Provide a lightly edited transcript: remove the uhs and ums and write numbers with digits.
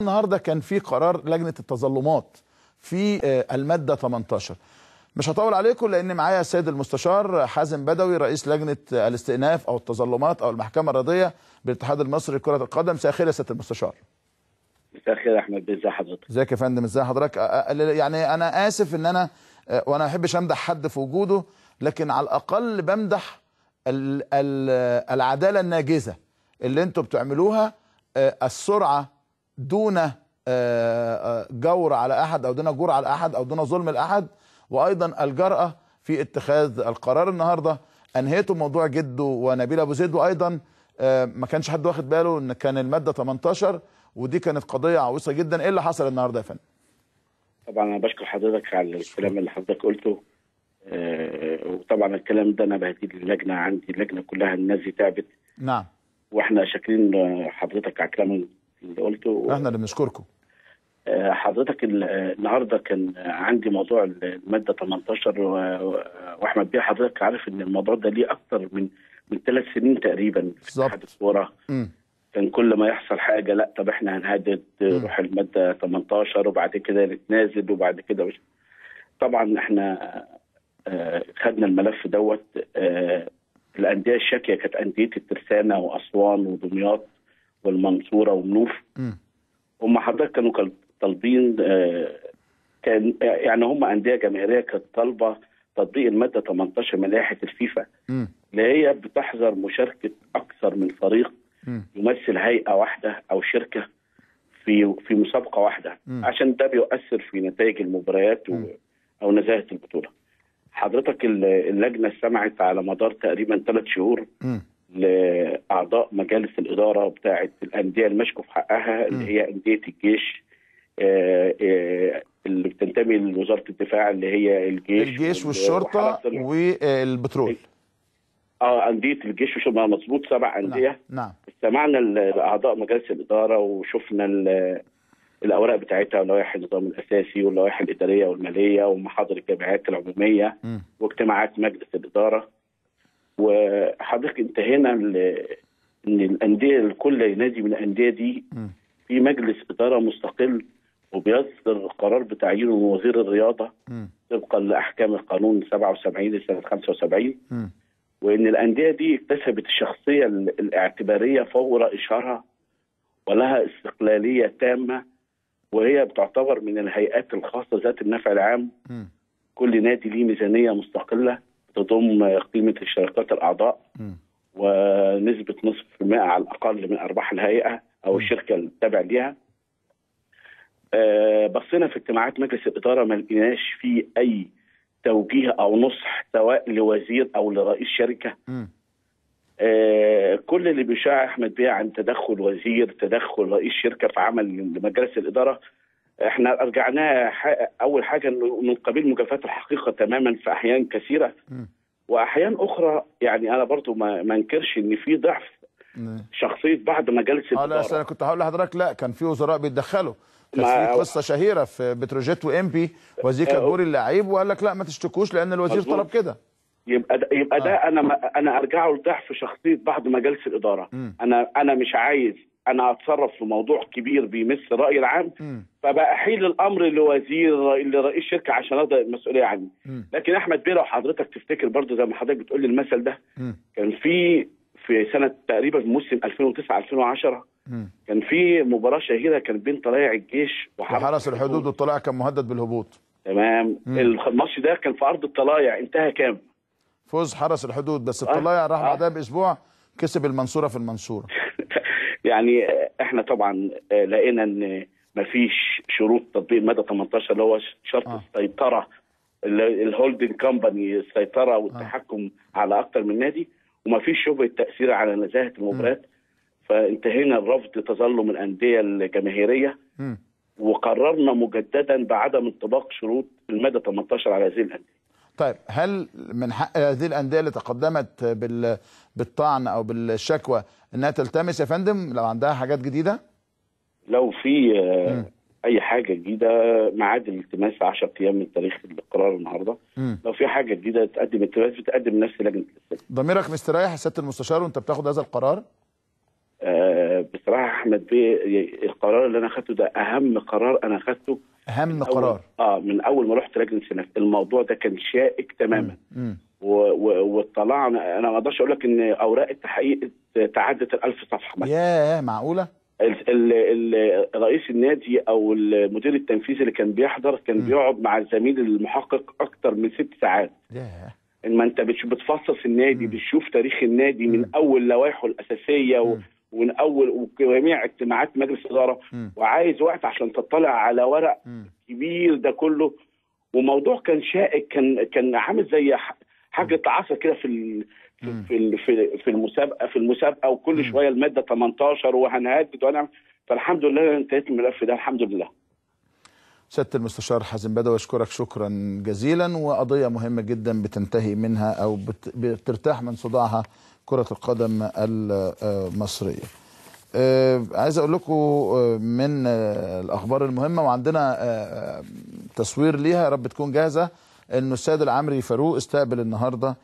النهارده كان في قرار لجنة التظلمات في المادة 18. مش هطول عليكم لأن معايا السيد المستشار حازم بدوي رئيس لجنة الاستئناف أو التظلمات أو المحكمة الرياضية بالاتحاد المصري لكرة القدم. مساء الخير يا سيادة المستشار. مساء الخير يا أحمد، ازي حضرتك؟ ازيك يا فندم؟ ازي حضرتك؟ يعني أنا آسف إن أنا وأنا ما بحبش أمدح حد في وجوده، لكن على الأقل بمدح العدالة الناجزة اللي أنتوا بتعملوها، السرعة دون جور على احد او دون جور على احد او دون ظلم لاحد، وايضا الجرأة في اتخاذ القرار. النهارده انهيتوا موضوع جده ونبيل ابو زيد، وايضا ما كانش حد واخد باله ان كان الماده 18 ودي كانت قضيه عويصه جدا. ايه اللي حصل النهارده يا فندم؟ طبعا انا بشكر حضرتك على الكلام اللي حضرتك قلته، وطبعا الكلام ده انا بهديه للجنه، عندي اللجنه كلها الناس دي تعبت. نعم، واحنا شاكرين حضرتك على الكلام اللي قلته. احنا اللي بنشكركم. حضرتك النهارده كان عندي موضوع الماده 18 واحمد بيه، حضرتك عارف ان الموضوع ده ليه اكتر من 3 سنين تقريبا في اتحاد الكوره. كان كل ما يحصل حاجه لا طب احنا هنهدد روح الماده 18 وبعد كده نتنازل وبعد كده طبعا احنا خدنا الملف دوت. الانديه الشاكيه كانت انديه الترسانه واسوان ودمياط والمنصوره ومنوف. هم حضرتك كانوا طالبين، كان يعني هم انديه جماهيريه كانت طالبه تطبيق الماده 18 من لائحه الفيفا، اللي هي بتحظر مشاركه اكثر من فريق يمثل هيئه واحده او شركه في مسابقه واحده، عشان ده بيؤثر في نتائج المباريات او نزاهه البطوله. حضرتك اللجنه استمعت على مدار تقريبا 3 شهور لاعضاء مجالس الاداره بتاعه الانديه المشكوك في حقها، اللي هي انديه الجيش اللي بتنتمي لوزاره الدفاع، اللي هي الجيش والشرطه والبترول. انديه الجيش والشرطه، مظبوط، 7 انديه. نعم. استمعنا لاعضاء مجالس الاداره وشفنا الاوراق بتاعتها ولوائح النظام الاساسي واللوائح الاداريه والماليه ومحاضر الجامعات العموميه واجتماعات مجلس الاداره. وحضرتك انتهينا ان الانديه، كل نادي من الانديه دي في مجلس اداره مستقل وبيصدر قرار بتعيينه وزير الرياضه طبقا لاحكام القانون 77 لسنه 75. وان الانديه دي اكتسبت الشخصيه الاعتباريه فور اشهارها ولها استقلاليه تامه، وهي بتعتبر من الهيئات الخاصه ذات النفع العام. كل نادي ليه ميزانيه مستقله تضم قيمه اشتراكات الاعضاء ونسبه نصف في المائة على الاقل من ارباح الهيئه او الشركه التابع ليها. بصينا في اجتماعات مجلس الاداره ما لقيناش فيه اي توجيه او نصح سواء لوزير او لرئيس شركه. كل اللي بيشاع احمد بيه عن تدخل وزير، تدخل رئيس شركه في عمل مجلس الاداره، احنا رجعناه اول حاجه انه من قبيل مجازفات الحقيقه تماما في احيان كثيره، واحيان اخرى يعني انا برضو ما انكرش ان في ضعف شخصيه بعض مجالس الاداره. لا، انا كنت هقول لحضرتك لا كان في وزراء بيتدخلوا. كان في قصه شهيره في بتروجيت وامبي، وزير كان اللعيب وقال لك لا ما تشتكوش لان الوزير طلب كده. يبقى ده انا ارجعه لضعف شخصيه بعض مجالس الاداره. انا مش عايز انا اتصرف في موضوع كبير بيمس الراي العام فبقى احيل الامر لوزير لرئيس شركه عشان اقدر المسؤوليه عني. لكن احمد بيه لو حضرتك تفتكر برضو زي ما حضرتك بتقول لي المثل ده، كان في سنه تقريبا موسم 2009 2010 كان في مباراه شهيره كان بين طلائع الجيش وحرس الحدود، والطلائع كان مهدد بالهبوط. تمام. الماتش ده كان في ارض الطلائع، انتهى كام؟ فوز حرس الحدود، بس الطلائع راح بعدها باسبوع كسب المنصوره في المنصوره. يعني احنا طبعا لقينا ان مفيش شروط تطبيق الماده 18 اللي هو شرط السيطره، الهولدنج كومباني، السيطره والتحكم على اكثر من نادي، ومفيش شبهه تاثير على نزاهه المباريات. فانتهينا الرفض تظلم الانديه الجماهيريه، وقررنا مجددا بعدم انطباق شروط الماده 18 على هذه الانديه. طيب، هل من حق هذه الانديه اللي تقدمت بالطعن او بالشكوى انها تلتمس يا فندم لو عندها حاجات جديده؟ لو في اي حاجه جديده ميعاد الالتماس 10 ايام من تاريخ القرار النهارده. لو في حاجه جديده تقدم التماس بتقدم نفس لجنه الاستئناف. ضميرك مستريح يا سياده المستشار وانت بتاخد هذا القرار؟ بصراحه احمد بيه، القرار اللي انا اخذته ده اهم قرار انا اخذته. اهم قرار من اول ما رحت لجنه السنه. الموضوع ده كان شائك تماما. واطلعنا، انا ما اقدرش اقول لك ان اوراق التحقيق تعدت ال1000 صفحه مثلا. ياه، معقوله؟ رئيس النادي او المدير التنفيذي اللي كان بيحضر كان بيقعد مع الزميل المحقق اكتر من 6 ساعات. ما انت بتفصص النادي، بتشوف تاريخ النادي من اول لوائحه الاساسيه ومن اول وجميع اجتماعات مجلس اداره، وعايز وقت عشان تطلع على ورق كبير ده كله. وموضوع كان شائك، كان عامل زي حاجه عصا كده في المسابقه وكل شويه الماده 18 وهنهدد وهنعمل. فالحمد لله انا انتهيت من الملف ده الحمد لله. سيادة المستشار حازم بدوي، اشكرك شكرا جزيلا. وقضيه مهمه جدا بتنتهي منها او بترتاح من صداعها كره القدم المصريه. عايز اقول لكم من الاخبار المهمه، وعندنا تصوير ليها يا رب تكون جاهزه، انه السيد العمري فاروق استقبل النهارده